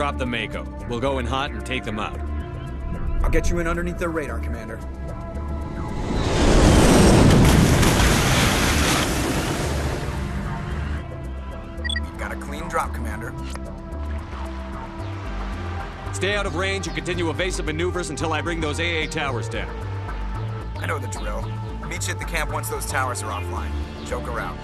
Drop the Mako. We'll go in hot and take them out. I'll get you in underneath their radar, Commander. You've got a clean drop, Commander. Stay out of range and continue evasive maneuvers until I bring those AA towers down. I know the drill. Meet you at the camp once those towers are offline. Joker out.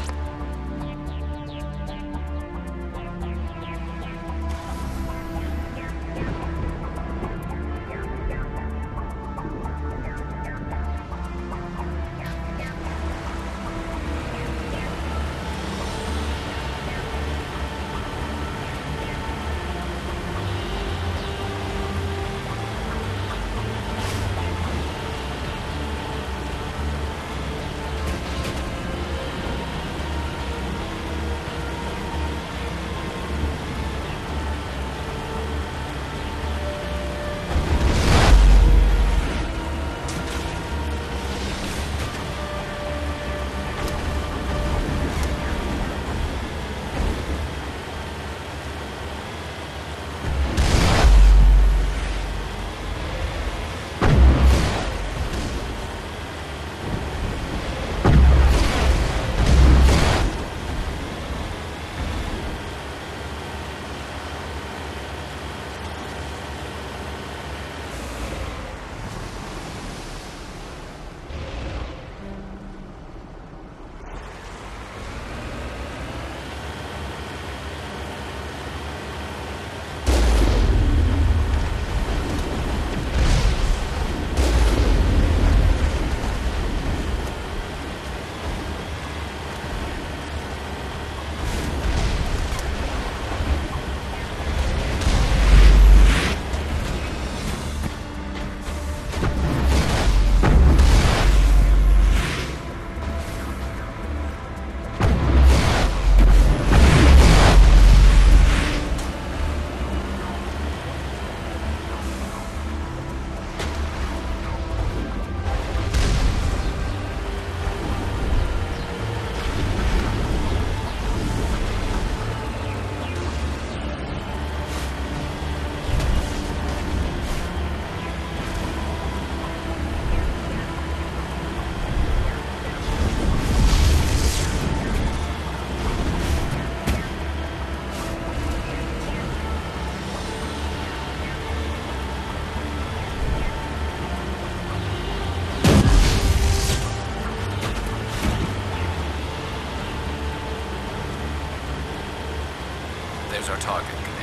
There's our target, Commander.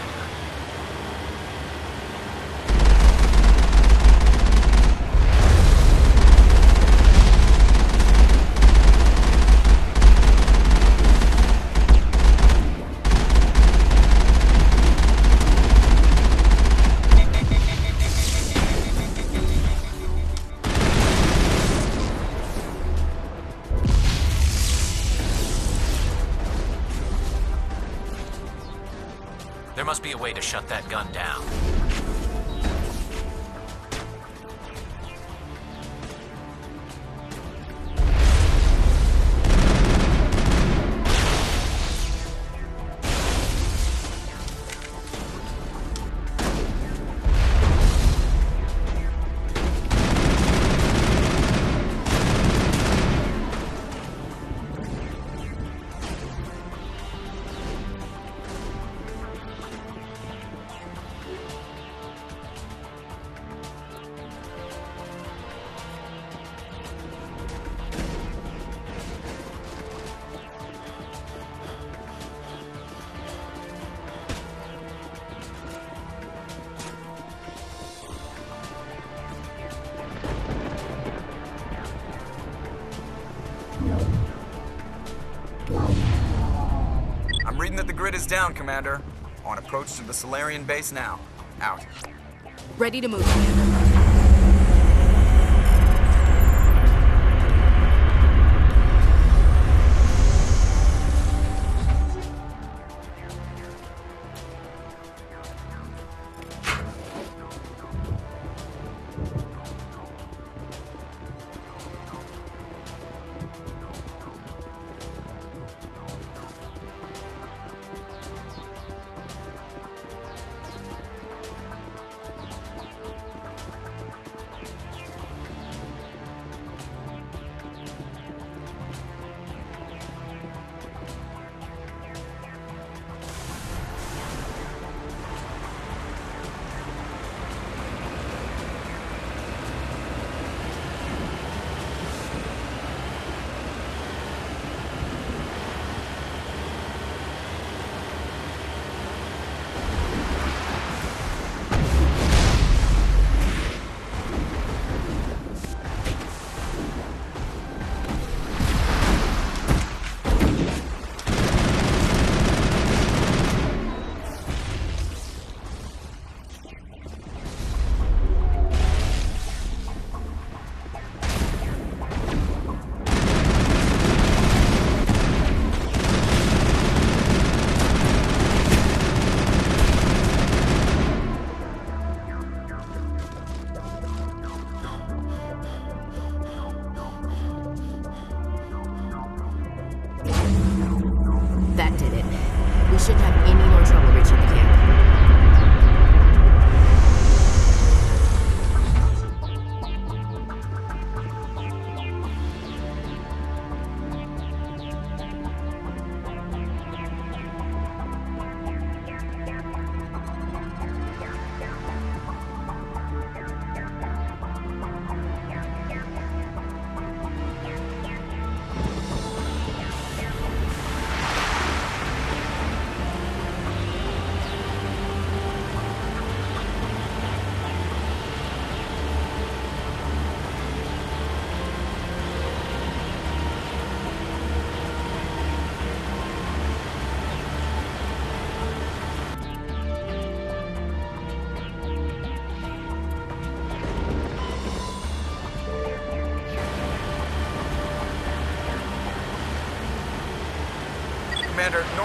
There must be a way to shut that gun down. I'm reading that the grid is down, Commander. On approach to the Solarian base now. Out. Ready to move, Commander.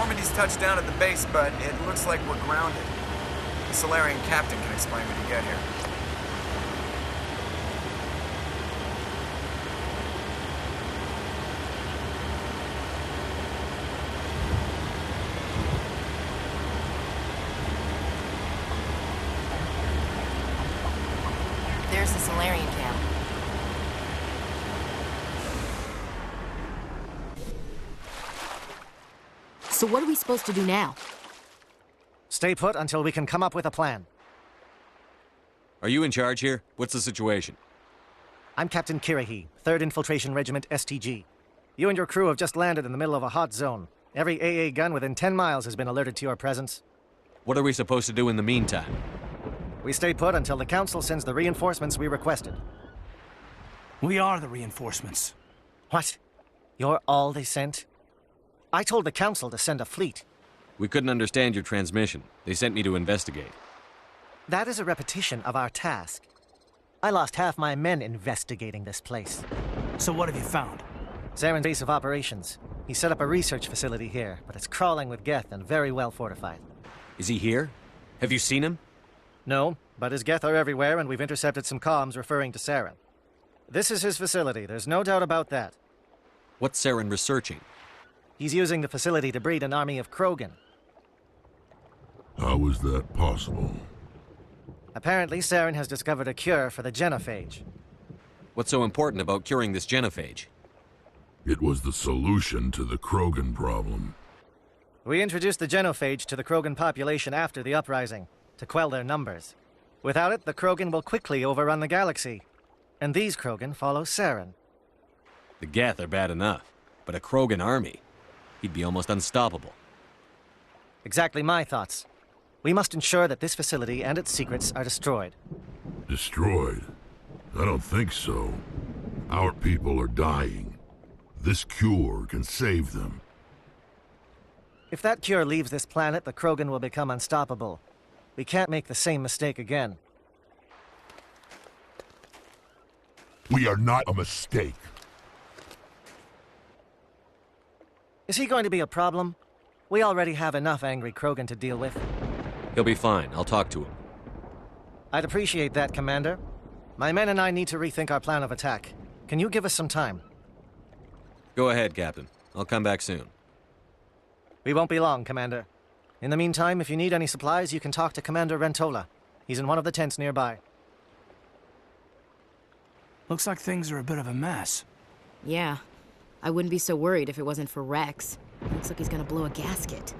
Normandy's touched down at the base, but it looks like we're grounded. The Solarian captain can explain when you get here. There's the Solarian camp. So what are we supposed to do now? Stay put until we can come up with a plan. Are you in charge here? What's the situation? I'm Captain Kirahi, 3rd Infiltration Regiment STG. You and your crew have just landed in the middle of a hot zone. Every AA gun within 10 miles has been alerted to your presence. What are we supposed to do in the meantime? We stay put until the Council sends the reinforcements we requested. We are the reinforcements. What? You're all they sent? I told the Council to send a fleet. We couldn't understand your transmission. They sent me to investigate. That is a repetition of our task. I lost half my men investigating this place. So what have you found? Zaren's base of operations. He set up a research facility here, but it's crawling with Geth and very well fortified. Is he here? Have you seen him? No, but his Geth are everywhere, and we've intercepted some comms referring to Saren. This is his facility, there's no doubt about that. What's Saren researching? He's using the facility to breed an army of Krogan. How is that possible? Apparently, Saren has discovered a cure for the genophage. What's so important about curing this genophage? It was the solution to the Krogan problem. We introduced the genophage to the Krogan population after the uprising, to quell their numbers. Without it, the Krogan will quickly overrun the galaxy. And these Krogan follow Saren. The Geth are bad enough, but a Krogan army? He'd be almost unstoppable. Exactly my thoughts. We must ensure that this facility and its secrets are destroyed. Destroyed? I don't think so. Our people are dying. This cure can save them. If that cure leaves this planet, the Krogan will become unstoppable. We can't make the same mistake again. We are not a mistake. Is he going to be a problem? We already have enough angry Krogan to deal with. He'll be fine. I'll talk to him. I'd appreciate that, Commander. My men and I need to rethink our plan of attack. Can you give us some time? Go ahead, Captain. I'll come back soon. We won't be long, Commander. In the meantime, if you need any supplies, you can talk to Commander Rentola. He's in one of the tents nearby. Looks like things are a bit of a mess. Yeah. I wouldn't be so worried if it wasn't for Rex. Looks like he's gonna blow a gasket.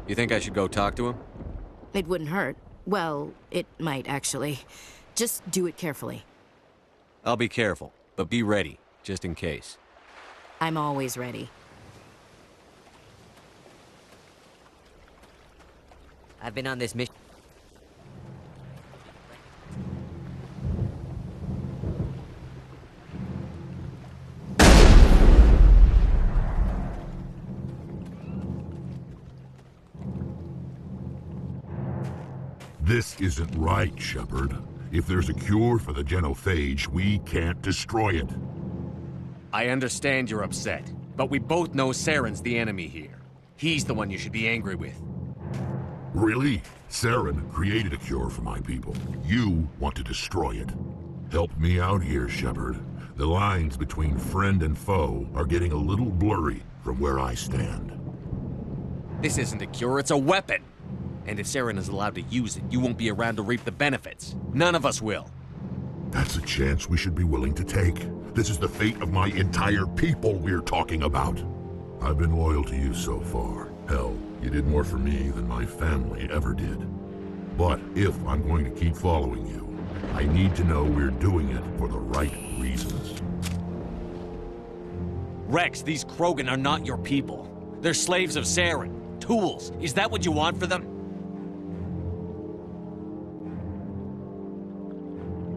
You think I should go talk to him? It wouldn't hurt. Well, it might, actually. Just do it carefully. I'll be careful, but be ready, just in case. I'm always ready. I've been on this mission. This isn't right, Shepard. If there's a cure for the genophage, we can't destroy it. I understand you're upset, but we both know Saren's the enemy here. He's the one you should be angry with. Really? Saren created a cure for my people. You want to destroy it. Help me out here, Shepard. The lines between friend and foe are getting a little blurry from where I stand. This isn't a cure, it's a weapon! And if Saren is allowed to use it, you won't be around to reap the benefits. None of us will. That's a chance we should be willing to take. This is the fate of my entire people we're talking about. I've been loyal to you so far. Hell, you did more for me than my family ever did. But if I'm going to keep following you, I need to know we're doing it for the right reasons. Rex, these Krogan are not your people. They're slaves of Saren. Tools. Is that what you want for them?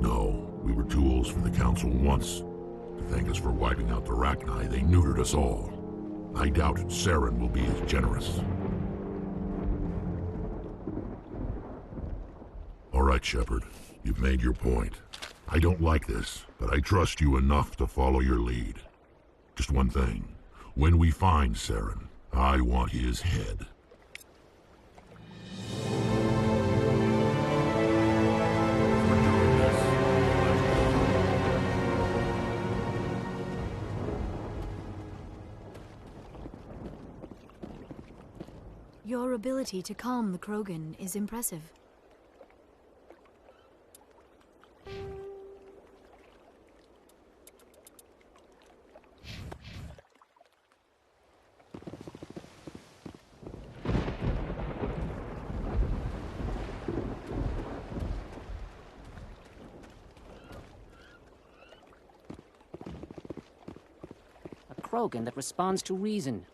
No, we were tools for the Council once. To thank us for wiping out the Rachni, they neutered us all. I doubt Saren will be as generous. All right, Shepard. You've made your point. I don't like this, but I trust you enough to follow your lead. Just one thing. When we find Saren, I want his head. Your ability to calm the Krogan is impressive. A Krogan that responds to reason.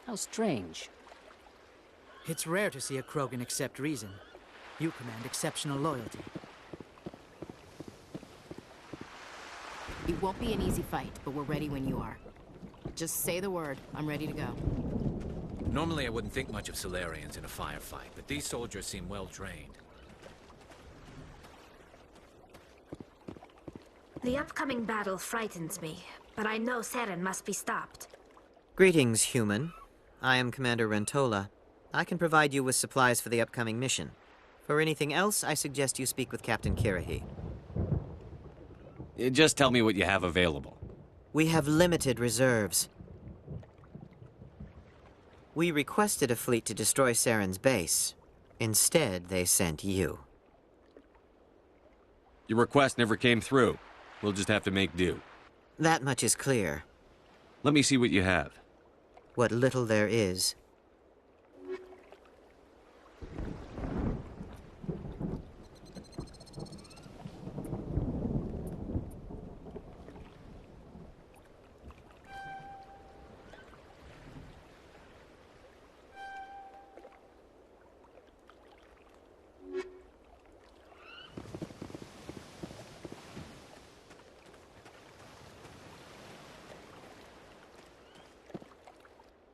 How strange. It's rare to see a Krogan accept reason. You command exceptional loyalty. It won't be an easy fight, but we're ready when you are. Just say the word. I'm ready to go. Normally I wouldn't think much of Solarians in a firefight, but these soldiers seem well trained. The upcoming battle frightens me, but I know Saren must be stopped. Greetings, human. I am Commander Rentola. I can provide you with supplies for the upcoming mission. For anything else, I suggest you speak with Captain Kirahi. Just tell me what you have available. We have limited reserves. We requested a fleet to destroy Saren's base. Instead, they sent you. Your request never came through. We'll just have to make do. That much is clear. Let me see what you have. What little there is.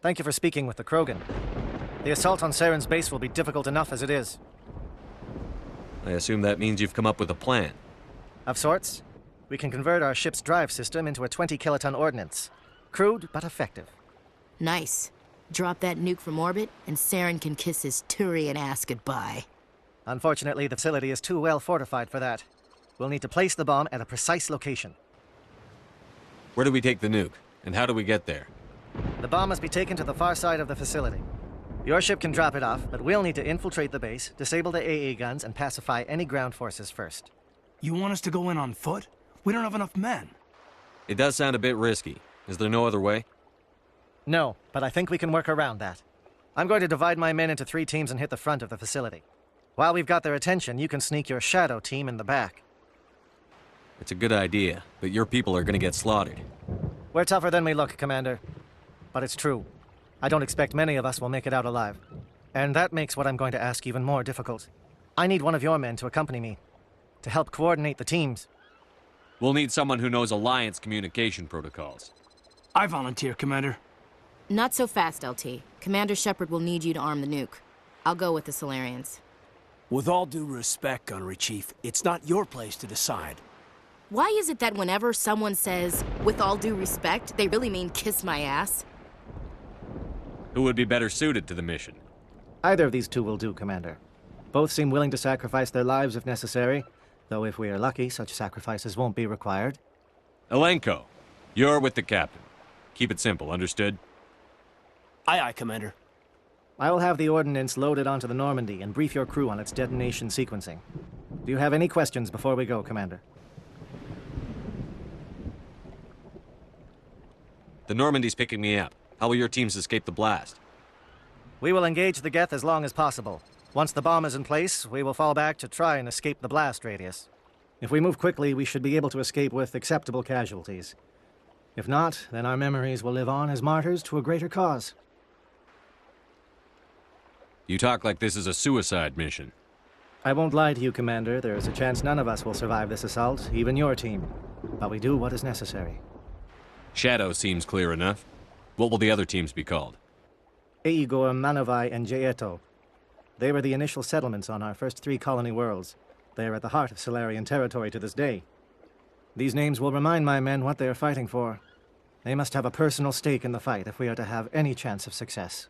Thank you for speaking with the Krogan. The assault on Saren's base will be difficult enough as it is. I assume that means you've come up with a plan. Of sorts. We can convert our ship's drive system into a 20-kiloton ordnance. Crude, but effective. Nice. Drop that nuke from orbit, and Saren can kiss his Turian ass goodbye. Unfortunately, the facility is too well fortified for that. We'll need to place the bomb at a precise location. Where do we take the nuke? And how do we get there? The bomb must be taken to the far side of the facility. Your ship can drop it off, but we'll need to infiltrate the base, disable the AA guns, and pacify any ground forces first. You want us to go in on foot? We don't have enough men. It does sound a bit risky. Is there no other way? No, but I think we can work around that. I'm going to divide my men into 3 teams and hit the front of the facility. While we've got their attention, you can sneak your shadow team in the back. It's a good idea, but your people are gonna get slaughtered. We're tougher than we look, Commander. But it's true. I don't expect many of us will make it out alive. And that makes what I'm going to ask even more difficult. I need one of your men to accompany me, to help coordinate the teams. We'll need someone who knows Alliance communication protocols. I volunteer, Commander. Not so fast, LT. Commander Shepard will need you to arm the nuke. I'll go with the Solarians. With all due respect, Gunnery Chief, it's not your place to decide. Why is it that whenever someone says, with all due respect, they really mean kiss my ass? Who would be better suited to the mission? Either of these 2 will do, Commander. Both seem willing to sacrifice their lives if necessary, though if we are lucky, such sacrifices won't be required. Elenko, you're with the captain. Keep it simple, understood? Aye, aye, Commander. I will have the ordnance loaded onto the Normandy and brief your crew on its detonation sequencing. Do you have any questions before we go, Commander? The Normandy's picking me up. How will your teams escape the blast? We will engage the Geth as long as possible. Once the bomb is in place, we will fall back to try and escape the blast radius. If we move quickly, we should be able to escape with acceptable casualties. If not, then our memories will live on as martyrs to a greater cause. You talk like this is a suicide mission. I won't lie to you, Commander. There is a chance none of us will survive this assault, even your team. But we do what is necessary. Shadow seems clear enough. What will the other teams be called? Igor, Manovai, and Jaeto. They were the initial settlements on our first 3 colony worlds. They are at the heart of Solarian territory to this day. These names will remind my men what they are fighting for. They must have a personal stake in the fight if we are to have any chance of success.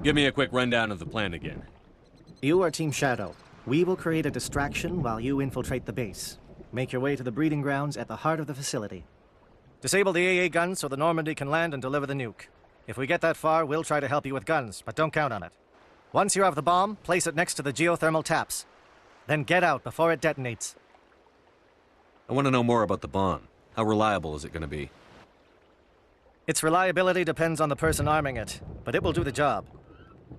Give me a quick rundown of the plan again. You are Team Shadow. We will create a distraction while you infiltrate the base. Make your way to the breeding grounds at the heart of the facility. Disable the AA guns so the Normandy can land and deliver the nuke. If we get that far, we'll try to help you with guns, but don't count on it. Once you have the bomb, place it next to the geothermal taps. Then get out before it detonates. I want to know more about the bomb. How reliable is it going to be? Its reliability depends on the person arming it, but it will do the job.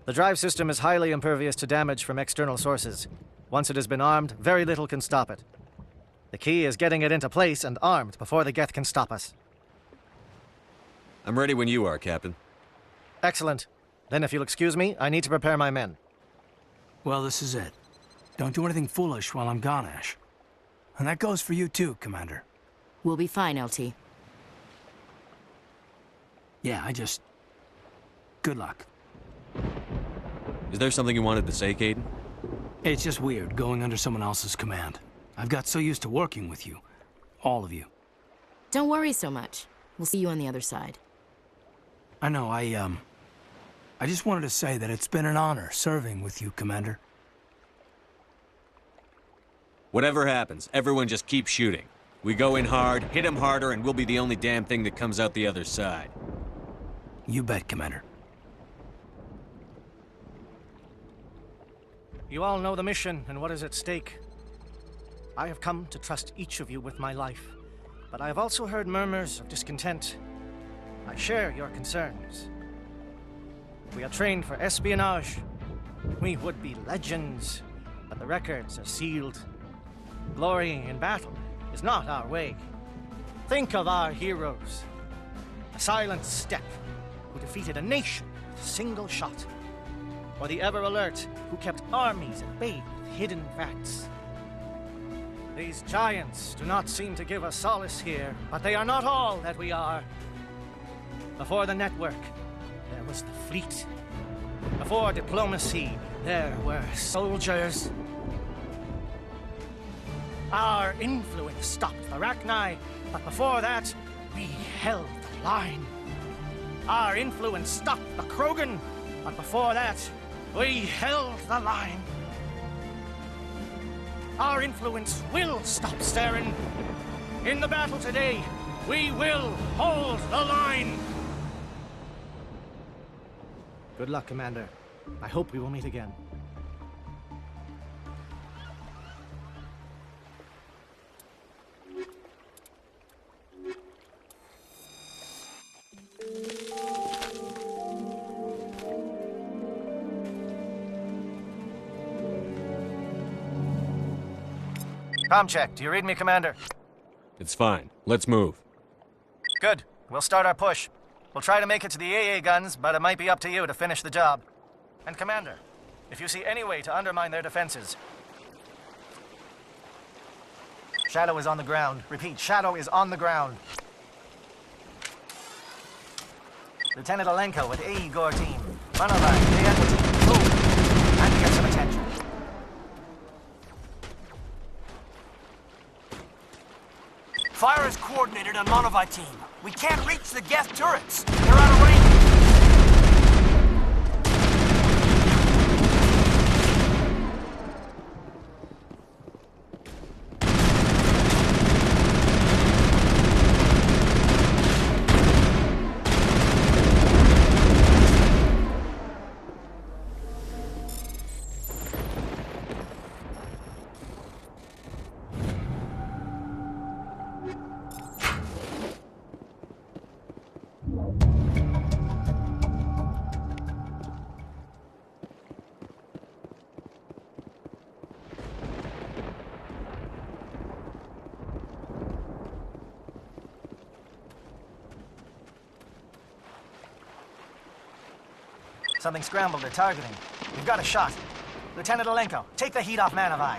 The drive system is highly impervious to damage from external sources. Once it has been armed, very little can stop it. The key is getting it into place and armed before the Geth can stop us. I'm ready when you are, Captain. Excellent. Then if you'll excuse me, I need to prepare my men. Well, this is it. Don't do anything foolish while I'm gone, Ash. And that goes for you too, Commander. We'll be fine, LT. Yeah, good luck. Is there something you wanted to say, Caden? It's just weird going under someone else's command. I've got so used to working with you. All of you. Don't worry so much. We'll see you on the other side. I know, I just wanted to say that it's been an honor serving with you, Commander. Whatever happens, everyone just keep shooting. We go in hard, hit him harder, and we'll be the only damn thing that comes out the other side. You bet, Commander. You all know the mission and what is at stake. I have come to trust each of you with my life, but I have also heard murmurs of discontent. I share your concerns. We are trained for espionage. We would be legends, but the records are sealed. Glorying in battle is not our way. Think of our heroes. A silent step who defeated a nation with a single shot. Or the ever-alert who kept armies at bay with hidden facts. These giants do not seem to give us solace here, but they are not all that we are. Before the network, there was the fleet. Before diplomacy, there were soldiers. Our influence stopped the Rachni, but before that, we held the line. Our influence stopped the Krogan, but before that, we held the line. Our influence will stop Saren. In the battle today, we will hold the line. Good luck, Commander. I hope we will meet again. Comm check. Do you read me, Commander? It's fine. Let's move. Good. We'll start our push. We'll try to make it to the AA guns, but it might be up to you to finish the job. And Commander, if you see any way to undermine their defenses... Shadow is on the ground. Repeat, Shadow is on the ground. Lieutenant Alenko with AE Gore team. Run on by. Move. And get some attention. Fire is coordinated on Monovi team. We can't reach the Geth turrets. They're out of range. Something scrambled their targeting. We've got a shot. Lieutenant Alenko, take the heat off Manovi.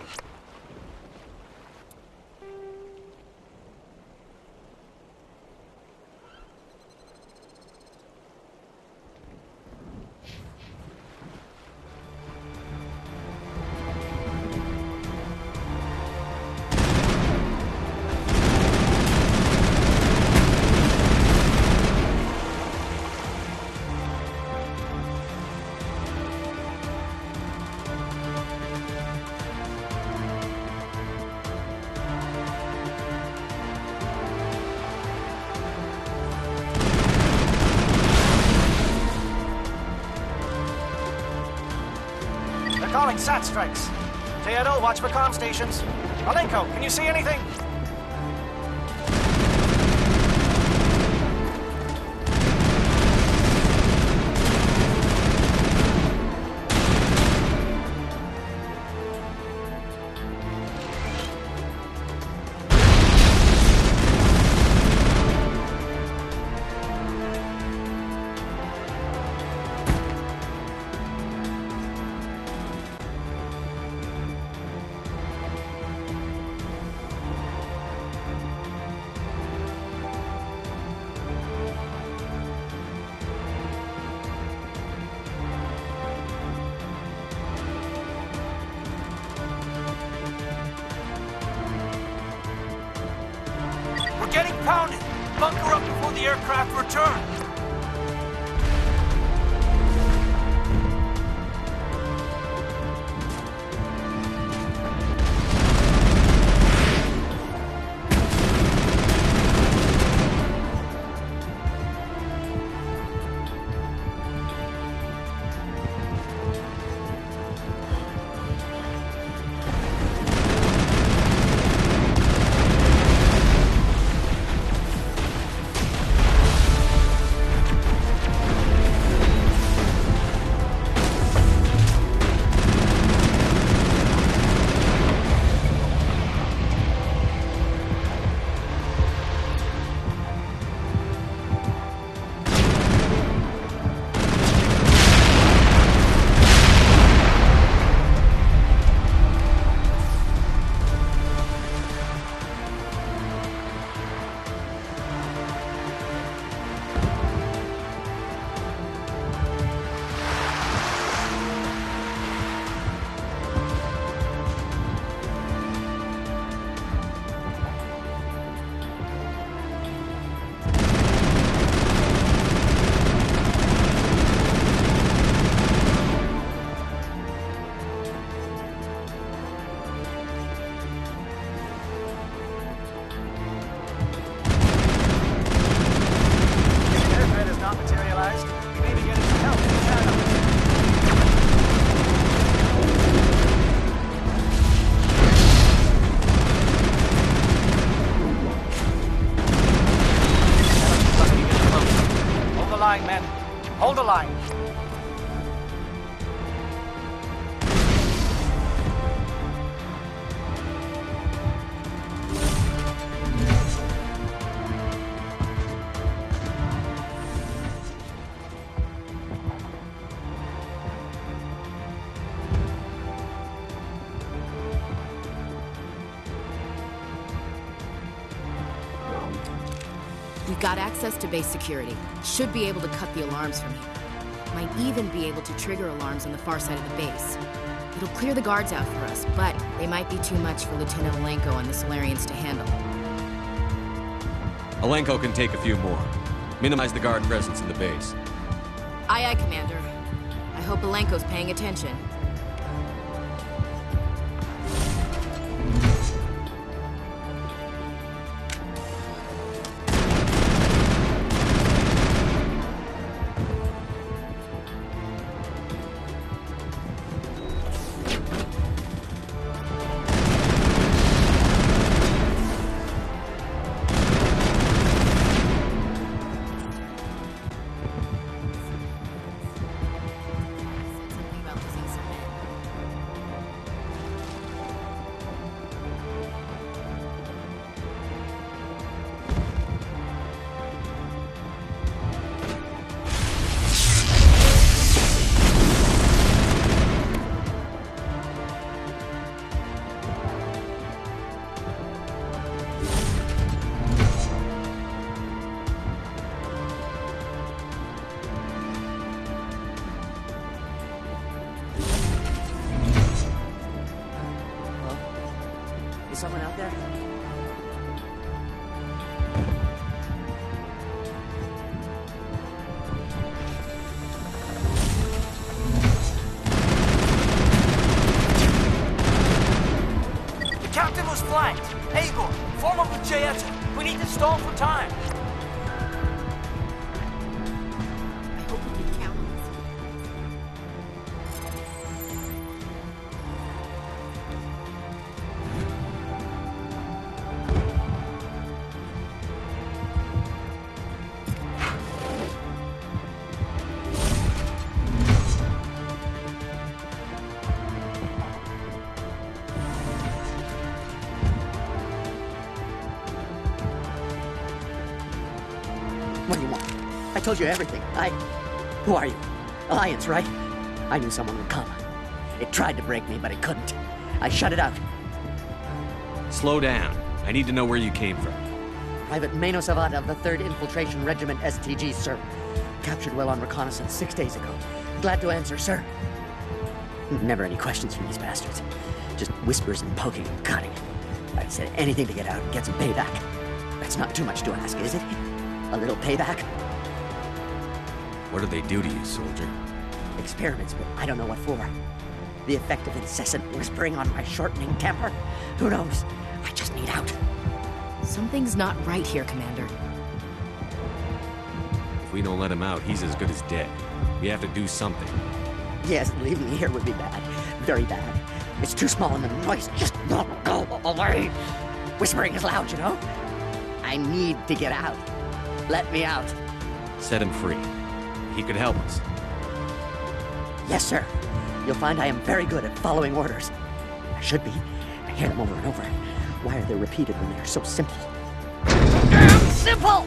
calling SAT strikes. Teodo, watch for comm stations. Malenko, can you see anything? We're getting pounded! Bunker up before the aircraft return! Hold the line. We've got access to base security. Should be able to cut the alarms from here. Might even be able to trigger alarms on the far side of the base. It'll clear the guards out for us, but they might be too much for Lieutenant Malenko and the Solarians to handle. Malenko can take a few more. Minimize the guard presence in the base. Aye, aye, Commander. I hope Malenko's paying attention. Someone out there? The captain was flanked. Igor, form up with Jayeta. We need to stall for time. I hope we can count on I told you everything. Who are you? Alliance, right? I knew someone would come. It tried to break me, but it couldn't. I shut it out. Slow down. I need to know where you came from. Private Mano Savat of the 3rd Infiltration Regiment STG, sir. Captured well on reconnaissance 6 days ago. Glad to answer, sir. Never any questions from these bastards. Just whispers and poking and cutting. I said anything to get out and get some payback. That's not too much to ask, is it? A little payback? What do they do to you, soldier? Experiments, but I don't know what for. The effect of incessant whispering on my shortening temper? Who knows? I just need out. Something's not right here, Commander. If we don't let him out, he's as good as dead. We have to do something. Yes, leaving me here would be bad. Very bad. It's too small and the noise just won't go away. Whispering is loud, you know? I need to get out. Let me out. Set him free. He could help us. Yes, sir. You'll find I am very good at following orders. I should be. I hear them over and over. Why are they repeated when they're so simple? Damn simple!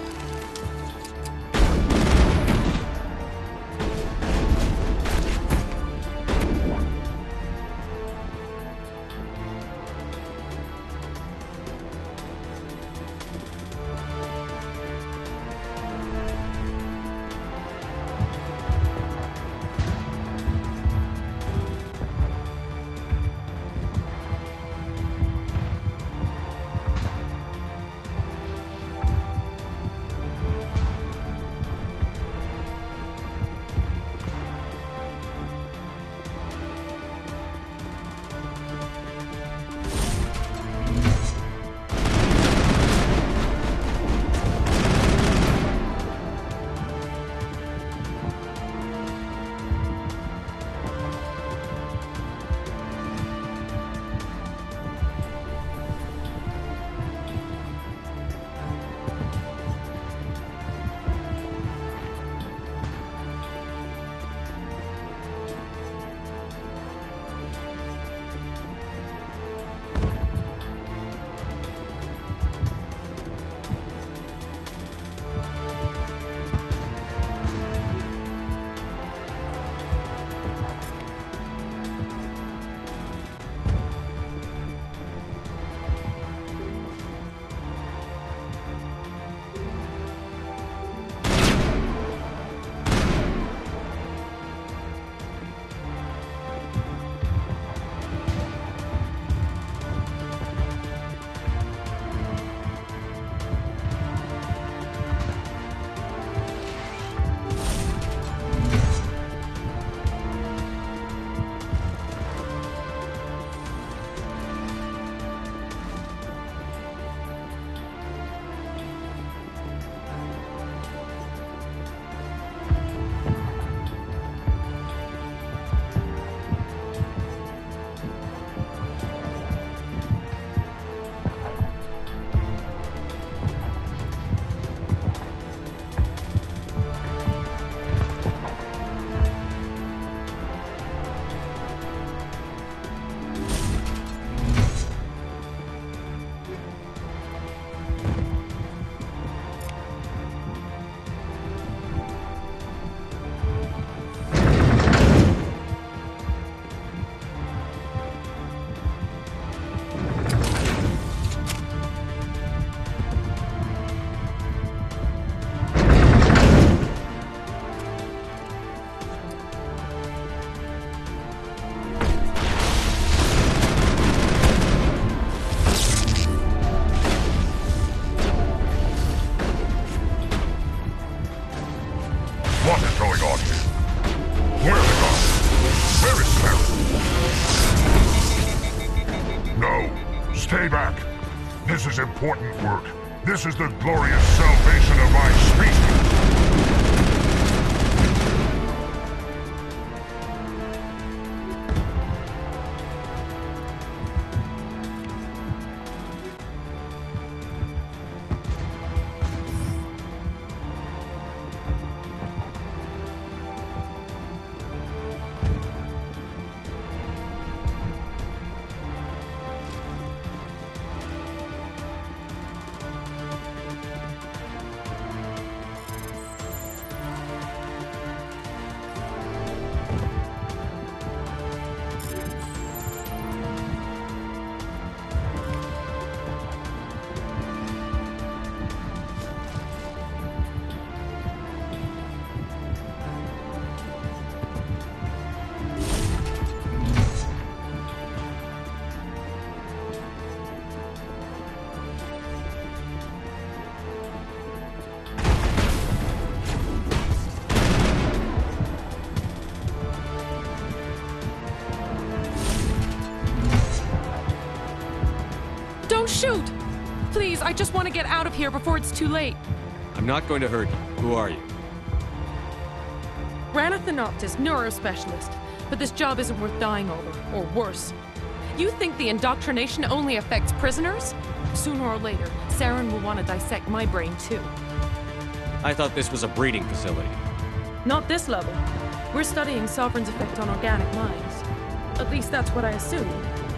Stay back. This is important work. This is the glorious salvation of my species. Don't shoot! Please, I just want to get out of here before it's too late. I'm not going to hurt you. Who are you? Ranathanoptis, neurospecialist. But this job isn't worth dying over, or worse. You think the indoctrination only affects prisoners? Sooner or later, Saren will want to dissect my brain too. I thought this was a breeding facility. Not this level. We're studying Sovereign's effect on organic minds. At least that's what I assumed.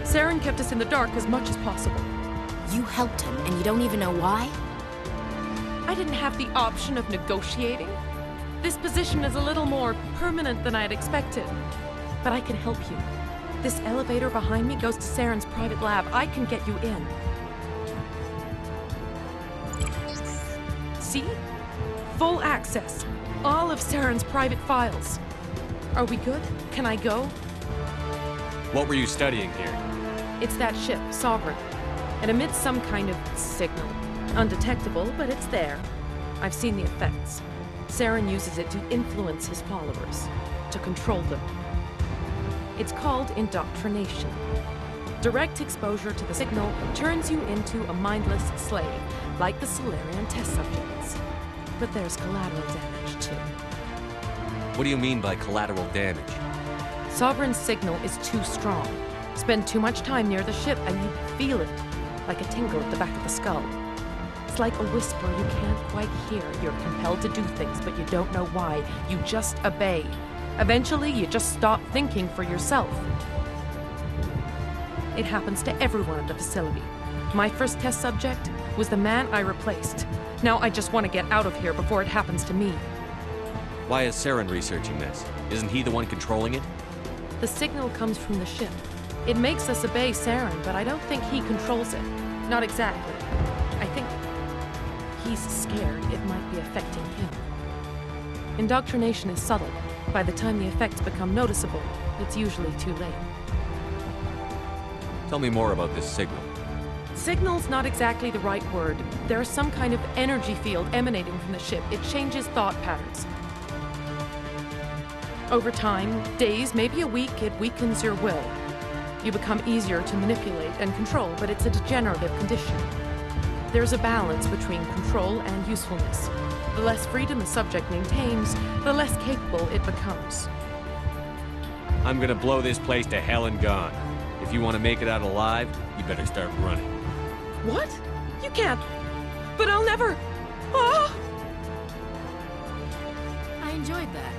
Saren kept us in the dark as much as possible. You helped him, and you don't even know why? I didn't have the option of negotiating. This position is a little more permanent than I had expected. But I can help you. This elevator behind me goes to Saren's private lab. I can get you in. See? Full access. All of Saren's private files. Are we good? Can I go? What were you studying here? It's that ship, Sovereign. It emits some kind of signal. Undetectable, but it's there. I've seen the effects. Saren uses it to influence his followers, to control them. It's called indoctrination. Direct exposure to the signal turns you into a mindless slave, like the Solarian test subjects. But there's collateral damage, too. What do you mean by collateral damage? Sovereign's signal is too strong. Spend too much time near the ship and you feel it, like a tingle at the back of the skull. It's like a whisper you can't quite hear. You're compelled to do things, but you don't know why. You just obey. Eventually, you just stop thinking for yourself. It happens to everyone at the facility. My first test subject was the man I replaced. Now I just want to get out of here before it happens to me. Why is Saren researching this? Isn't he the one controlling it? The signal comes from the ship. It makes us obey Saren, but I don't think he controls it. Not exactly. I think he's scared it might be affecting him. Indoctrination is subtle. By the time the effects become noticeable, it's usually too late. Tell me more about this signal. Signal's not exactly the right word. There's some kind of energy field emanating from the ship. It changes thought patterns. Over time, days, maybe a week, it weakens your will. You become easier to manipulate and control, but it's a degenerative condition. There's a balance between control and usefulness. The less freedom the subject maintains, the less capable it becomes. I'm gonna blow this place to hell and gone. If you want to make it out alive, you better start running. What? You can't. But I'll never. Ah! I enjoyed that.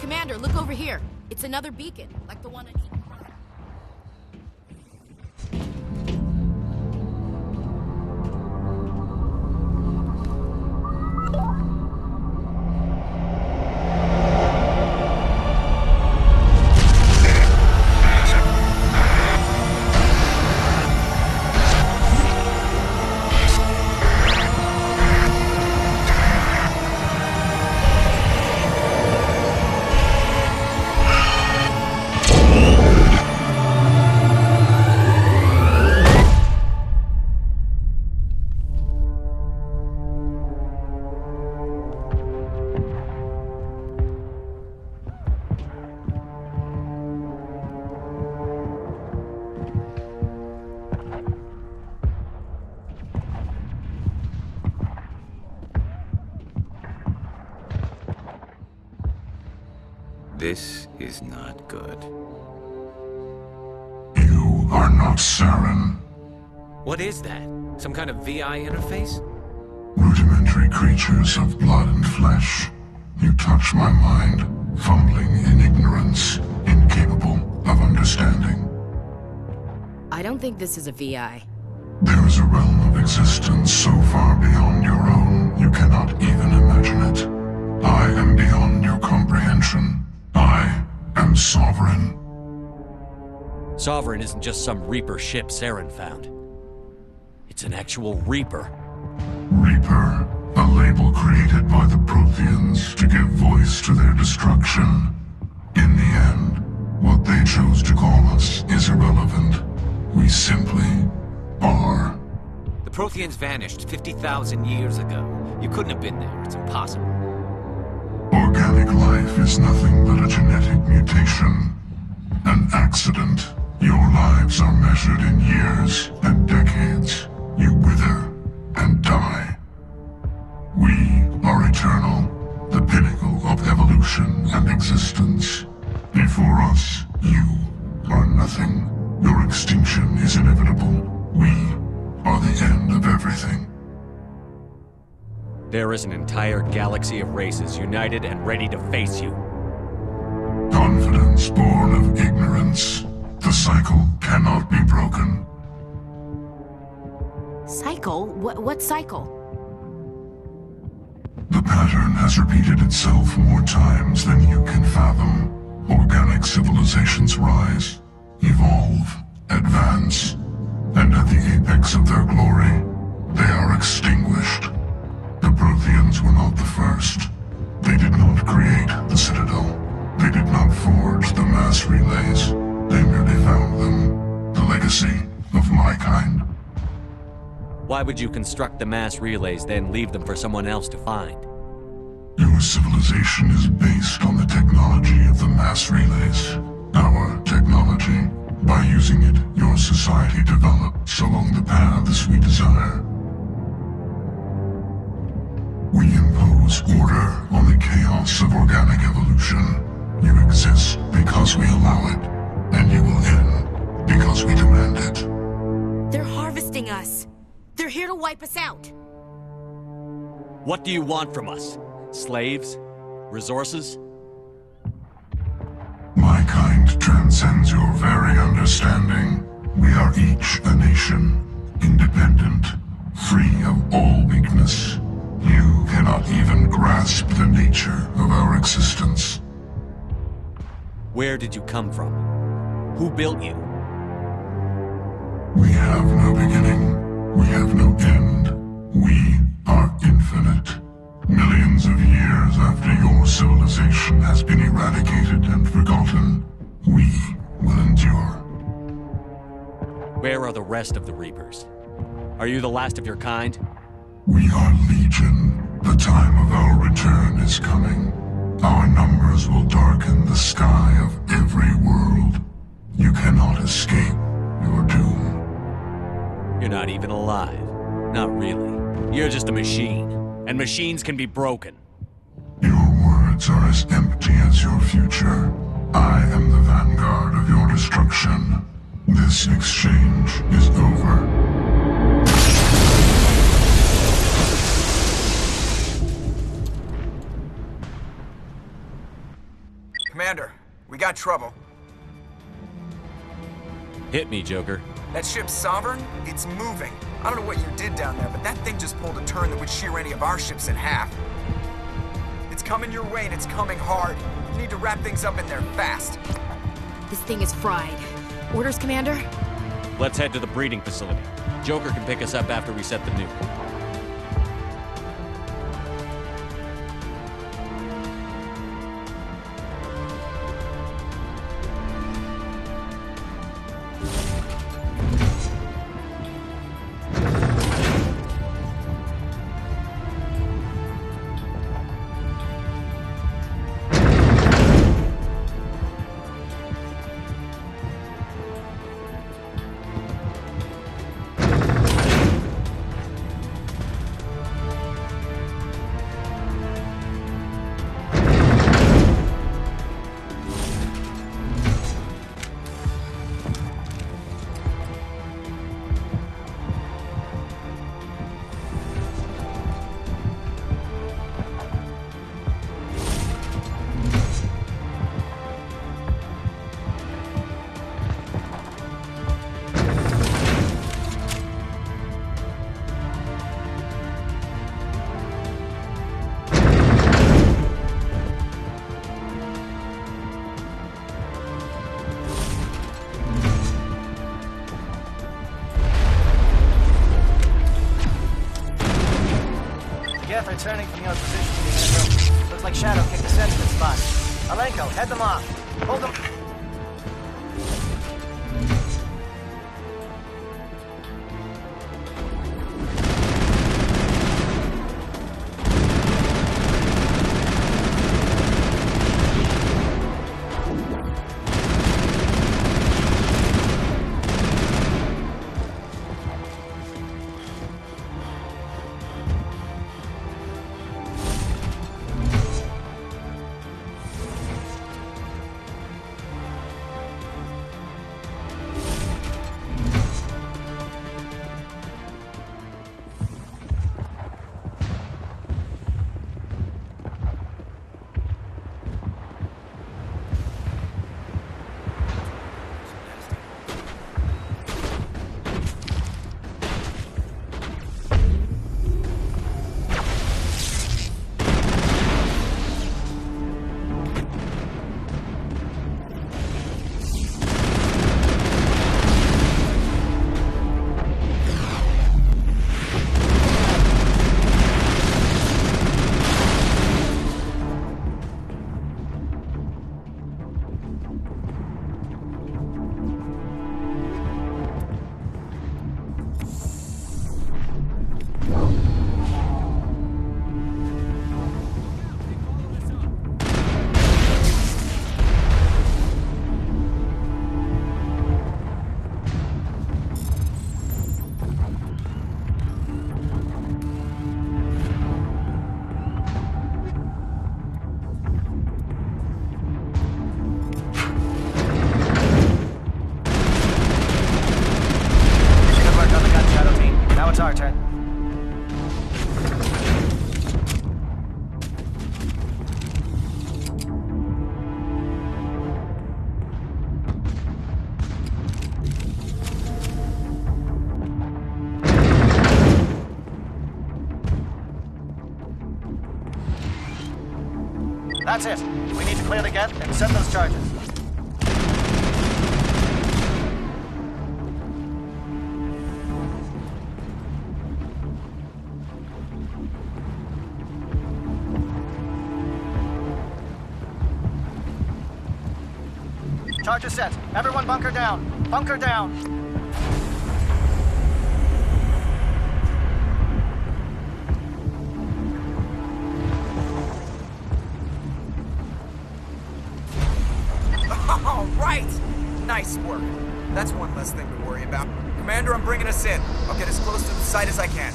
Commander, look over here. It's another beacon, like the one in... This is not good. You are not Saren. What is that? Some kind of VI interface? Rudimentary creatures of blood and flesh. You touch my mind, fumbling in ignorance, incapable of understanding. I don't think this is a VI. There is a realm of existence so far beyond your own, you cannot even imagine it. I am beyond your comprehension. I am Sovereign. Sovereign isn't just some Reaper ship Saren found. It's an actual Reaper. Reaper, a label created by the Protheans to give voice to their destruction. In the end, what they chose to call us is irrelevant. We simply are. The Protheans vanished 50,000 years ago. You couldn't have been there. It's impossible. Organic life is nothing but a genetic mutation. An accident. Your lives are measured in years and decades. You wither and die. We are eternal, the pinnacle of evolution and existence. Before us, you are nothing. Your extinction is inevitable. We are the end of everything. There is an entire galaxy of races united and ready to face you. Confidence born of ignorance. The cycle cannot be broken. Cycle? What cycle? The pattern has repeated itself more times than you can fathom. Organic civilizations rise, evolve, advance, and at the apex of their glory, they are extinguished. The Protheans were not the first. They did not create the Citadel. They did not forge the mass relays. They merely found them, the legacy of my kind. Why would you construct the mass relays, then leave them for someone else to find? Your civilization is based on the technology of the mass relays. Our technology. By using it, your society develops along the paths we desire. We impose order on the chaos of organic evolution. You exist because we allow it, and you will end because we demand it. They're harvesting us. They're here to wipe us out. What do you want from us? Slaves? Resources? My kind transcends your very understanding. We are each a nation, independent, free of all weakness. You cannot even grasp the nature of our existence. Where did you come from? Who built you? We have no beginning. We have no end. We are infinite. Millions of years after your civilization has been eradicated and forgotten, we will endure. Where are the rest of the Reapers? Are you the last of your kind? We are Legion. The time of our return is coming. Our numbers will darken the sky of every world. You cannot escape your doom. You're not even alive. Not really. You're just a machine. And machines can be broken. Your words are as empty as your future. I am the vanguard of your destruction. This exchange is over. Commander, we got trouble. Hit me, Joker. That ship's Sovereign? It's moving. I don't know what you did down there, but that thing just pulled a turn that would shear any of our ships in half. It's coming your way and it's coming hard. You need to wrap things up in there fast. This thing is fried. Orders, Commander? Let's head to the breeding facility. Joker can pick us up after we set the nuke. they're turning from your position. Looks like Shadow kicked a sensitive spot. Alenko, head them off. Hold them. It's our turn. That's it. We need to clear the gate and set those charges. Charges set. Everyone bunker down. Bunker down. All right! Nice work. That's one less thing to worry about. Commander, I'm bringing us in. I'll get as close to the site as I can.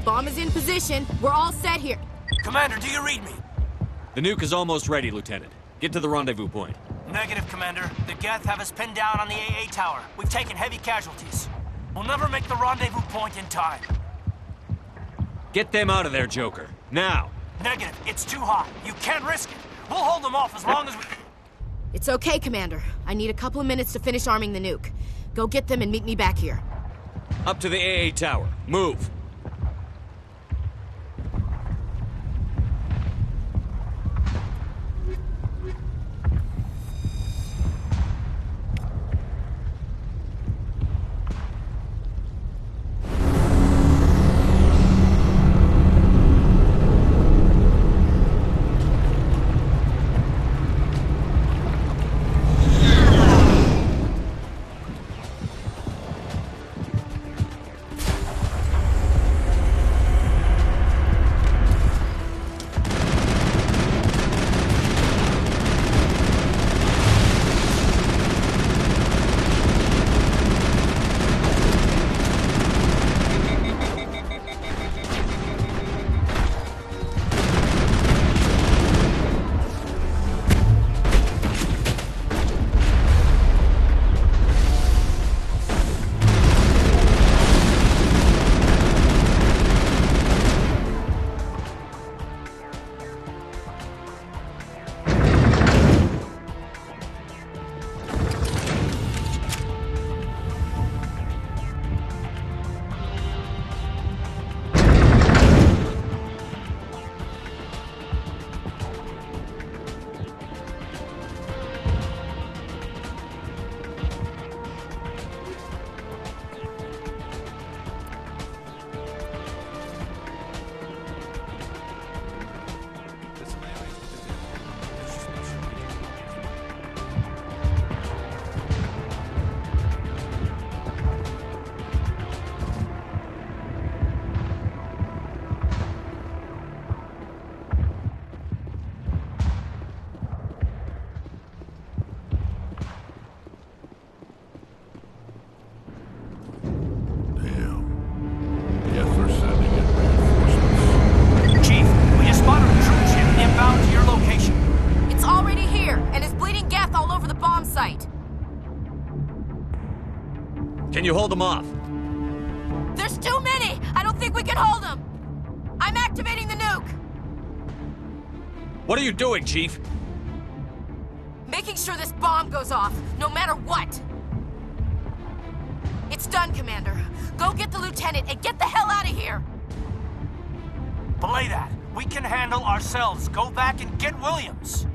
Bomb is in position. We're all set here. Commander, do you read me? The nuke is almost ready, Lieutenant. Get to the rendezvous point. Negative, Commander. The Geth have us pinned down on the AA tower. We've taken heavy casualties. We'll never make the rendezvous point in time. Get them out of there, Joker. Now! Negative. It's too hot. You can't risk it. We'll hold them off as long as we... It's okay, Commander. I need a couple of minutes to finish arming the nuke. Go get them and meet me back here. Up to the AA tower. Move! site. Can you hold them off? There's too many! I don't think we can hold them! I'm activating the nuke! What are you doing, Chief? Making sure this bomb goes off, no matter what! It's done, Commander. Go get the lieutenant and get the hell out of here! Belay that. We can handle ourselves. Go back and get Williams.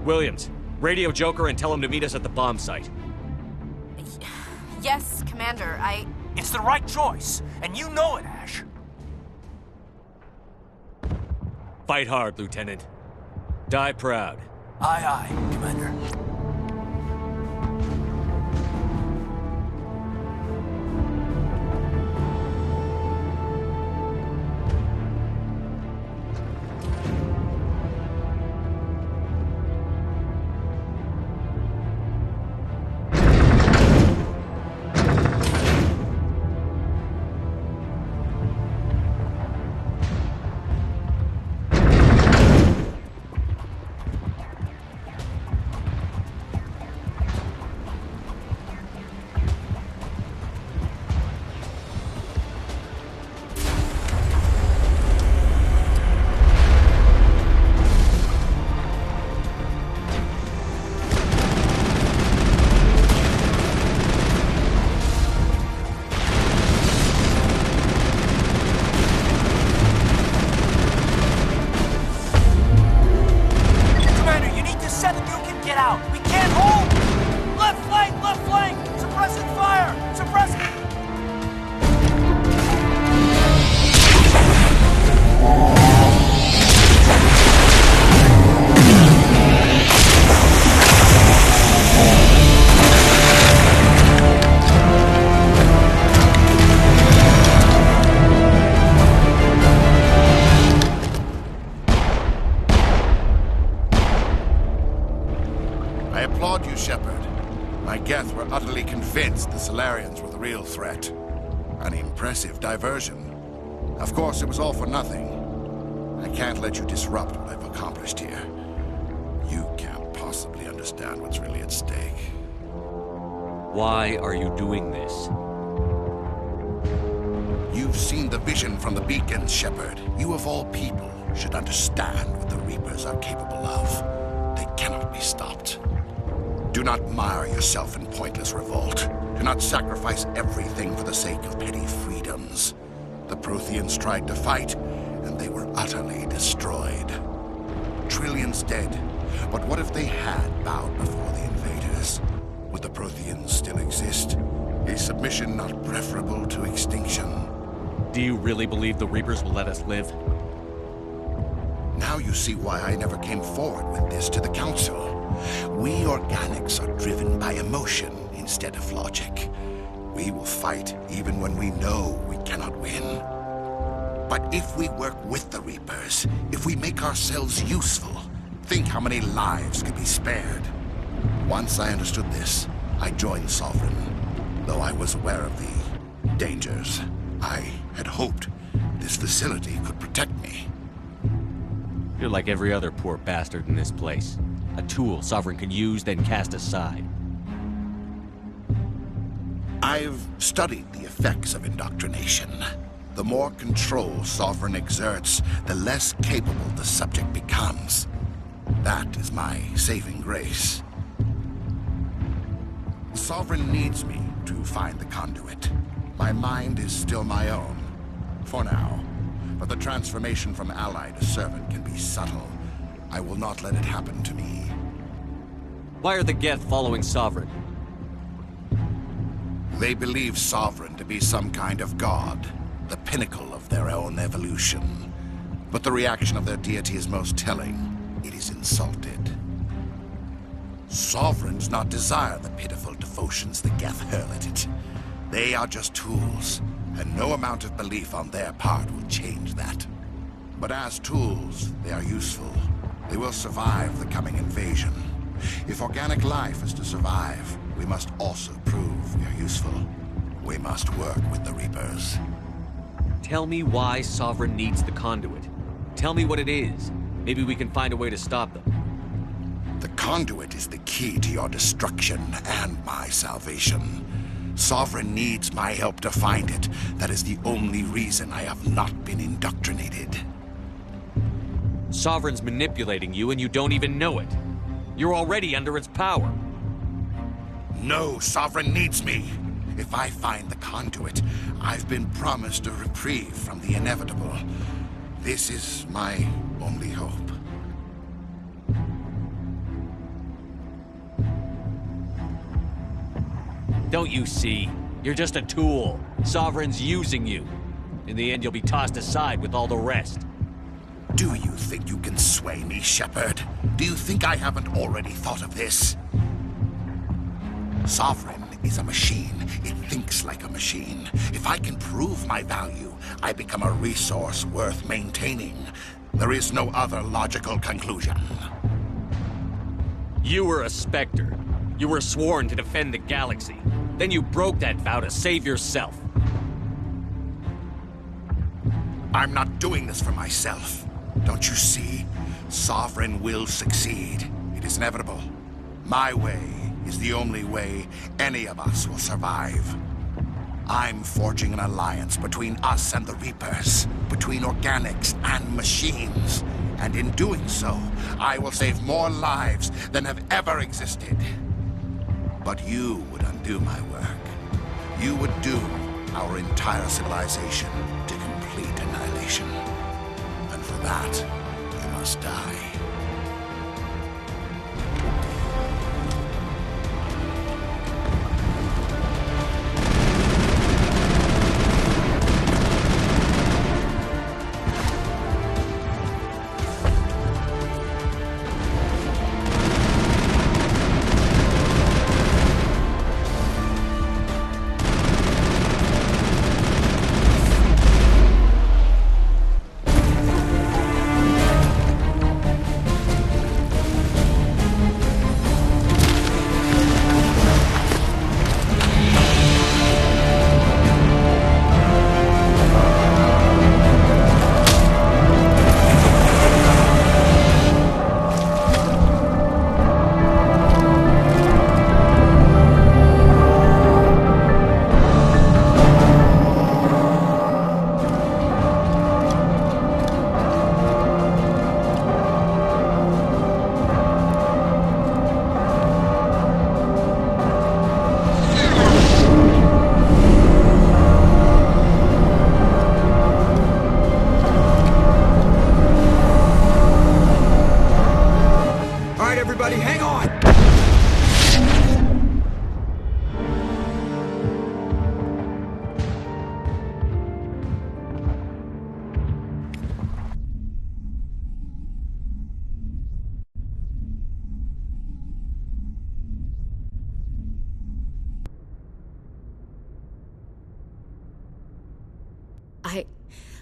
Williams, radio Joker and tell him to meet us at the bomb site. Yes, Commander, It's the right choice, and you know it, Ash. Fight hard, Lieutenant. Die proud. Aye, aye, Commander. The Solarians were the real threat. An impressive diversion. Of course, it was all for nothing. I can't let you disrupt what I've accomplished here. You can't possibly understand what's really at stake. Why are you doing this? You've seen the vision from the beacons, Shepard. You of all people should understand what the Reapers are capable of. They cannot be stopped. Do not mire yourself in pointless revolt. Do not sacrifice everything for the sake of petty freedoms. The Protheans tried to fight, and they were utterly destroyed. Trillions dead, but what if they had bowed before the invaders? Would the Protheans still exist? Is submission not preferable to extinction? Do you really believe the Reapers will let us live? Now you see why I never came forward with this to the Council. We organics are driven by emotion instead of logic. We will fight even when we know we cannot win. But if we work with the Reapers, if we make ourselves useful, think how many lives could be spared. Once I understood this, I joined Sovereign, though I was aware of the dangers. I had hoped this facility could protect me. You're like every other poor bastard in this place. A tool Sovereign can use, then cast aside. I've studied the effects of indoctrination. The more control Sovereign exerts, the less capable the subject becomes. That is my saving grace. Sovereign needs me to find the conduit. My mind is still my own, for now. But the transformation from ally to servant can be subtle. I will not let it happen to me. Why are the Geth following Sovereign? They believe Sovereign to be some kind of god, the pinnacle of their own evolution. But the reaction of their deity is most telling. It is insulted. Sovereigns not desire the pitiful devotions the Geth hurl at it. They are just tools, and no amount of belief on their part will change that. But as tools, they are useful. They will survive the coming invasion. If organic life is to survive, we must also prove we are useful. We must work with the Reapers. Tell me why Sovereign needs the conduit. Tell me what it is. Maybe we can find a way to stop them. conduit is the key to your destruction and my salvation. Sovereign needs my help to find it. That is the only reason I have not been indoctrinated. Sovereign's manipulating you and you don't even know it. You're already under its power. No, Sovereign needs me. If I find the conduit, I've been promised a reprieve from the inevitable. This is my only hope. Don't you see? You're just a tool. Sovereign's using you. In the end, you'll be tossed aside with all the rest. Do you think you can sway me, Shepard? Do you think I haven't already thought of this? Sovereign is a machine. It thinks like a machine. If I can prove my value, I become a resource worth maintaining. There is no other logical conclusion. You were a Spectre. You were sworn to defend the galaxy. Then you broke that vow to save yourself. I'm not doing this for myself. Don't you see? Sovereign will succeed. It is inevitable. My way is the only way any of us will survive. I'm forging an alliance between us and the Reapers, between organics and machines. And in doing so, I will save more lives than have ever existed. But you would undo my work. You would doom our entire civilization to complete annihilation. And for that, you must die.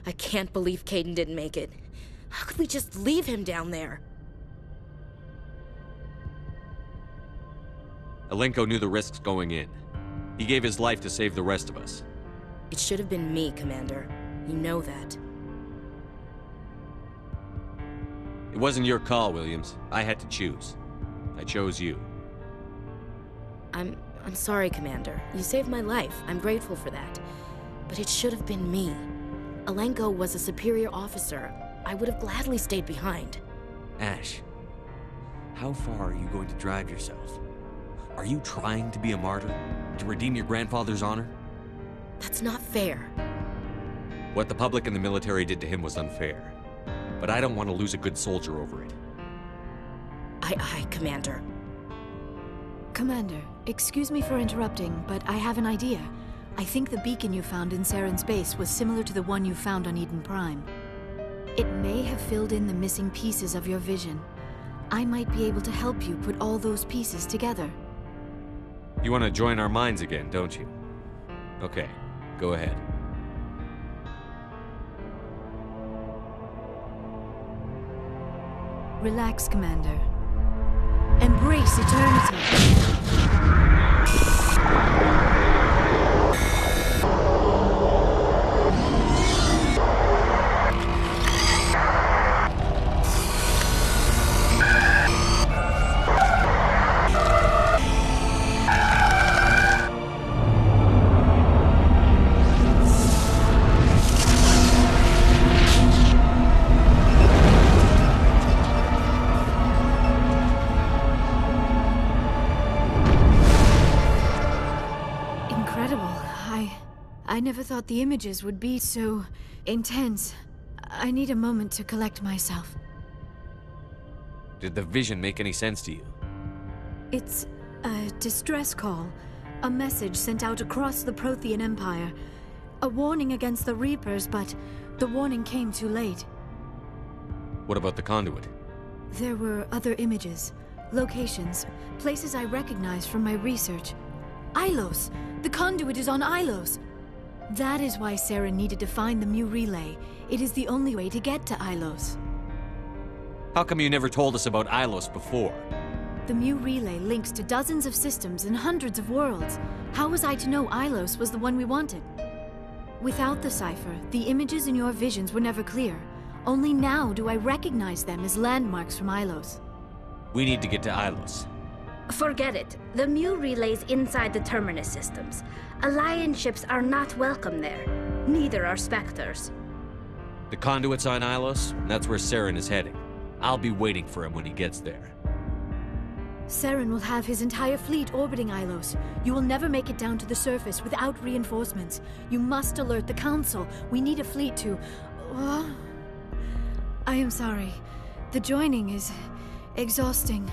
I can't believe Caden didn't make it. How could we just leave him down there? Alenko knew the risks going in. He gave his life to save the rest of us. It should have been me, Commander. You know that. It wasn't your call, Williams. I had to choose. I chose you. I'm sorry, Commander. You saved my life. I'm grateful for that. But it should have been me. Alenko was a superior officer. I would have gladly stayed behind. Ash, how far are you going to drive yourself? Are you trying to be a martyr? To redeem your grandfather's honor? That's not fair. What the public and the military did to him was unfair. But I don't want to lose a good soldier over it. Aye, Commander. Commander, excuse me for interrupting, but I have an idea. I think the beacon you found in Saren's base was similar to the one you found on Eden Prime. It may have filled in the missing pieces of your vision. I might be able to help you put all those pieces together. You want to join our minds again, don't you? Okay, go ahead. Relax, Commander. Embrace eternity. I never thought the images would be so intense. I need a moment to collect myself. Did the vision make any sense to you? It's a distress call. A message sent out across the Prothean Empire. A warning against the Reapers, but the warning came too late. What about the conduit? There were other images, locations, places I recognized from my research. Ilos! The conduit is on Ilos! That is why Sarah needed to find the Mu relay. It is the only way to get to Ilos. How come you never told us about Ilos before? The Mu relay links to dozens of systems and hundreds of worlds. How was I to know Ilos was the one we wanted? Without the cipher, the images in your visions were never clear. Only now do I recognize them as landmarks from Ilos. We need to get to Ilos. Forget it. The Mu relay's inside the Terminus systems. Alliance ships are not welcome there. Neither are Spectres. The conduit's on Ilos, and that's where Saren is heading. I'll be waiting for him when he gets there. Saren will have his entire fleet orbiting Ilos. You will never make it down to the surface without reinforcements. You must alert the Council. We need a fleet to... I am sorry. The joining is exhausting.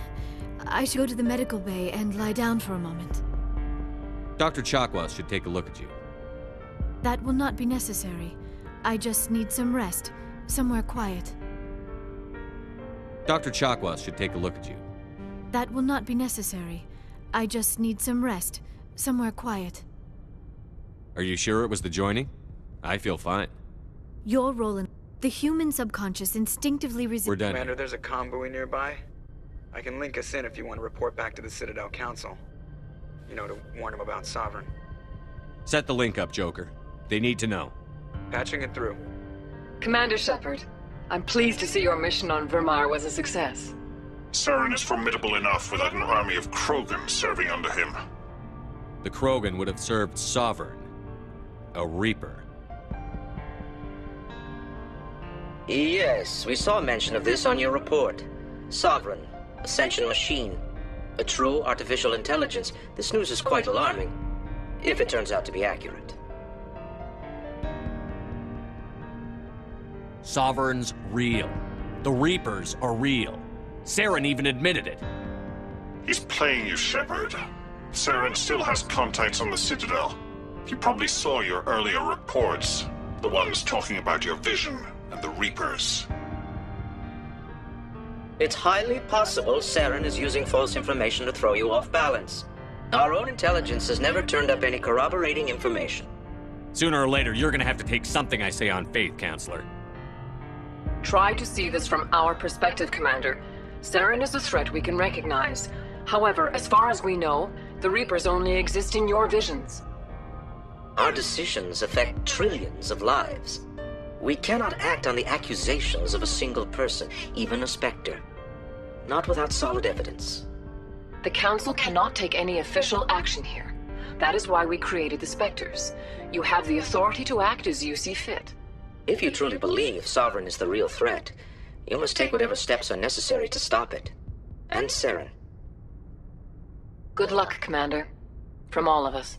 I should go to the medical bay and lie down for a moment. Dr. Chakwas should take a look at you. That will not be necessary. I just need some rest. Somewhere quiet. Dr. Chakwas should take a look at you. That will not be necessary. I just need some rest. Somewhere quiet. Are you sure it was the joining? I feel fine. Your role in... The human subconscious instinctively We're done. Commander, there's a convoy nearby. I can link us in if you want to report back to the Citadel Council. You know, to warn them about Sovereign. Set the link up, Joker. They need to know. Patching it through. Commander Shepard, I'm pleased to see your mission on Vermeer was a success. Saren is formidable enough without an army of Krogan serving under him. The Krogan would have served Sovereign. A Reaper. Yes, we saw mention of this on your report. Sovereign, Ascension machine. A true artificial intelligence. This news is quite alarming, if it turns out to be accurate. Sovereign's real. The Reapers are real. Saren even admitted it. He's playing you, Shepard. Saren still has contacts on the Citadel. He probably saw your earlier reports. The ones talking about your vision and the Reapers. It's highly possible Saren is using false information to throw you off balance. Our own intelligence has never turned up any corroborating information. Sooner or later, you're gonna have to take something I say on faith, Counselor. Try to see this from our perspective, Commander. Saren is a threat we can recognize. However, as far as we know, the Reapers only exist in your visions. Our decisions affect trillions of lives. We cannot act on the accusations of a single person, even a Spectre. Not without solid evidence. The Council cannot take any official action here. That is why we created the Spectres. You have the authority to act as you see fit. If you truly believe Sovereign is the real threat, you must take whatever steps are necessary to stop it. And Saren. Good luck, Commander. From all of us.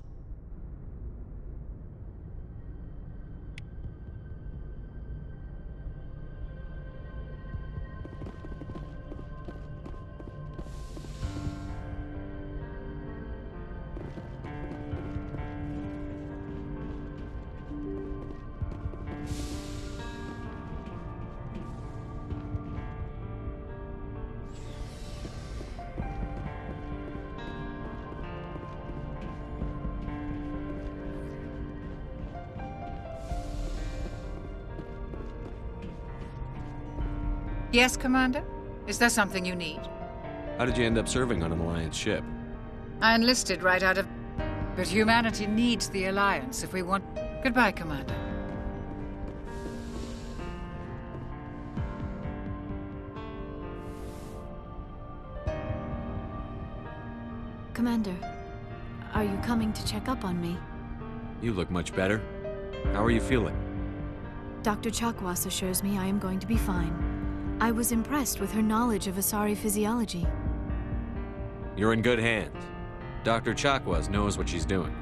Yes, Commander? Is there something you need? How did you end up serving on an Alliance ship? I enlisted right out of... But humanity needs the Alliance if we want... Goodbye, Commander. Commander, are you coming to check up on me? You look much better. How are you feeling? Dr. Chakwas assures me I am going to be fine. I was impressed with her knowledge of Asari physiology. You're in good hands. Dr. Chakwas knows what she's doing.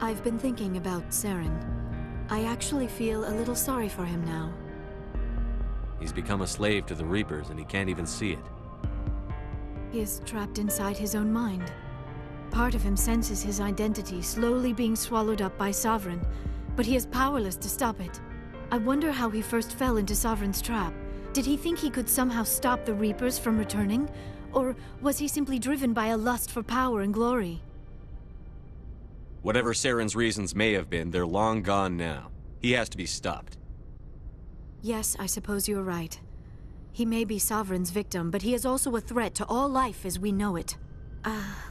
I've been thinking about Saren. I actually feel a little sorry for him now. He's become a slave to the Reapers, and he can't even see it. He is trapped inside his own mind. Part of him senses his identity slowly being swallowed up by Sovereign, but he is powerless to stop it. I wonder how he first fell into Sovereign's trap. Did he think he could somehow stop the Reapers from returning? Or was he simply driven by a lust for power and glory? Whatever Saren's reasons may have been, they're long gone now. He has to be stopped. Yes, I suppose you're right. He may be Sovereign's victim, but he is also a threat to all life as we know it.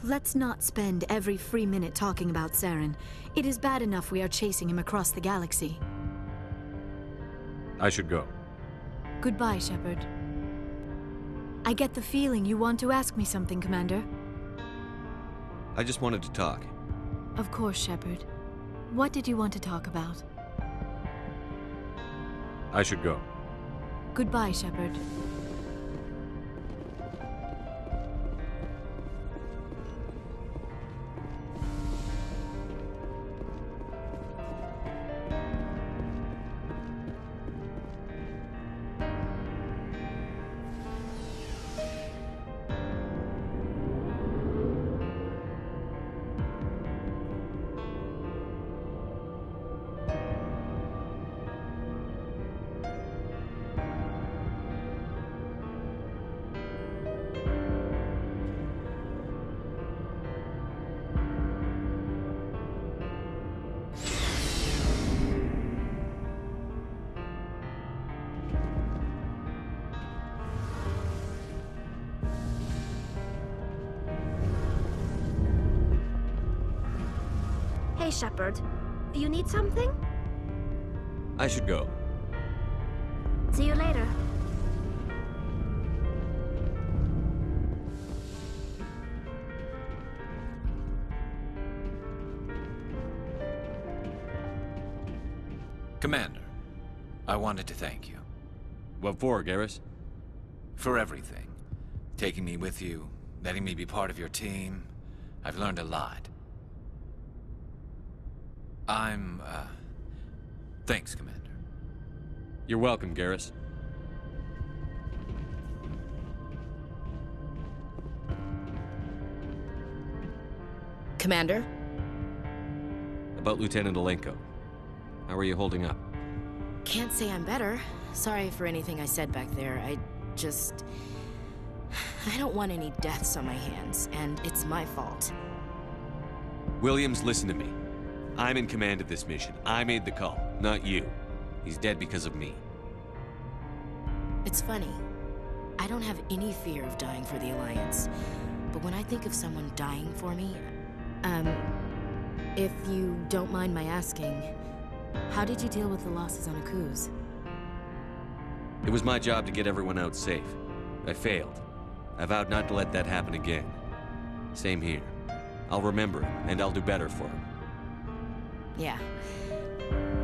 Let's not spend every free minute talking about Saren. It is bad enough we are chasing him across the galaxy. I should go. Goodbye, Shepard. I get the feeling you want to ask me something, Commander. I just wanted to talk. Of course, Shepard. What did you want to talk about? I should go. Goodbye, Shepard. Hey, Shepard. Do you need something? I should go. See you later. Commander, I wanted to thank you. What for, Garrus? For everything. Taking me with you, letting me be part of your team. I've learned a lot. Thanks, Commander. You're welcome, Garrus. Commander? About Lieutenant Alenko. How are you holding up? Can't say I'm better. Sorry for anything I said back there. I don't want any deaths on my hands, and it's my fault. Williams, listen to me. I'm in command of this mission. I made the call, not you. He's dead because of me. It's funny. I don't have any fear of dying for the Alliance. But when I think of someone dying for me, if you don't mind my asking, how did you deal with the losses on Akuz? It was my job to get everyone out safe. I failed. I vowed not to let that happen again. Same here. I'll remember him, and I'll do better for him. Yeah.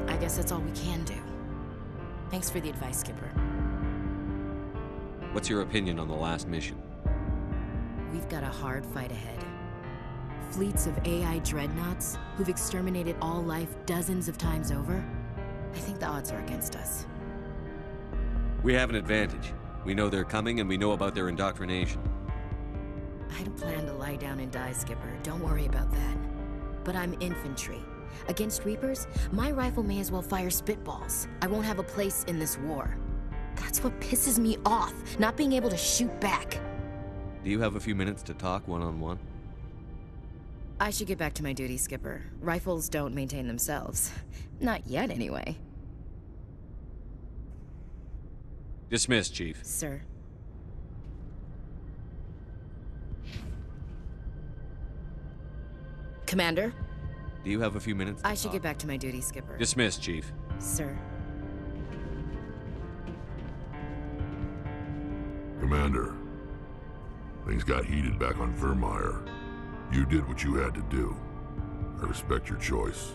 I guess that's all we can do. Thanks for the advice, Skipper. What's your opinion on the last mission? We've got a hard fight ahead. Fleets of AI dreadnoughts who've exterminated all life dozens of times over. I think the odds are against us. We have an advantage. We know they're coming, and we know about their indoctrination. I don't plan to lie down and die, Skipper. Don't worry about that. But I'm infantry. Against Reapers, my rifle may as well fire spitballs. I won't have a place in this war. That's what pisses me off, not being able to shoot back. Do you have a few minutes to talk one-on-one? I should get back to my duty, Skipper. Rifles don't maintain themselves. Not yet, anyway. Dismissed, Chief. Sir. Commander? Do you have a few minutes to I should talk? get back to my duty, Skipper. Dismissed, Chief. Sir. Commander, things got heated back on Vermeer. You did what you had to do. I respect your choice.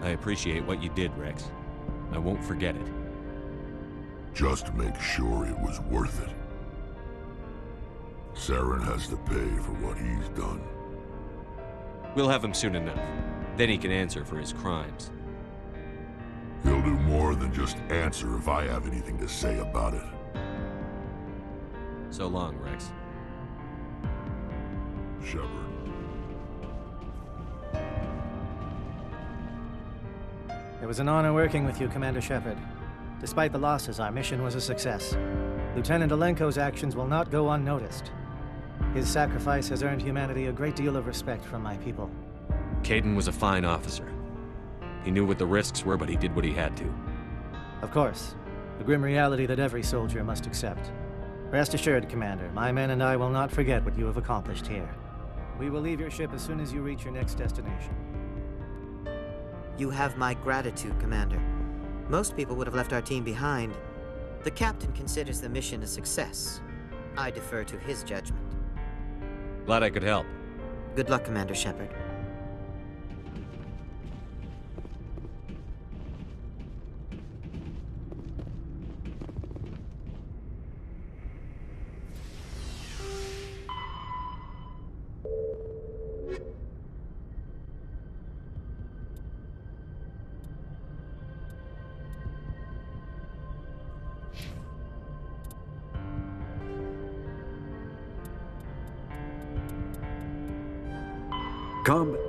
I appreciate what you did, Rex. I won't forget it. Just make sure it was worth it. Saren has to pay for what he's done. We'll have him soon enough. Then he can answer for his crimes. He'll do more than just answer if I have anything to say about it. So long, Rex. Shepard. It was an honor working with you, Commander Shepard. Despite the losses, our mission was a success. Lieutenant Alenko's actions will not go unnoticed. His sacrifice has earned humanity a great deal of respect from my people. Caden was a fine officer. He knew what the risks were, but he did what he had to. Of course. The grim reality that every soldier must accept. Rest assured, Commander, my men and I will not forget what you have accomplished here. We will leave your ship as soon as you reach your next destination. You have my gratitude, Commander. Most people would have left our team behind. The captain considers the mission a success. I defer to his judgment. Glad I could help. Good luck, Commander Shepard. Combat.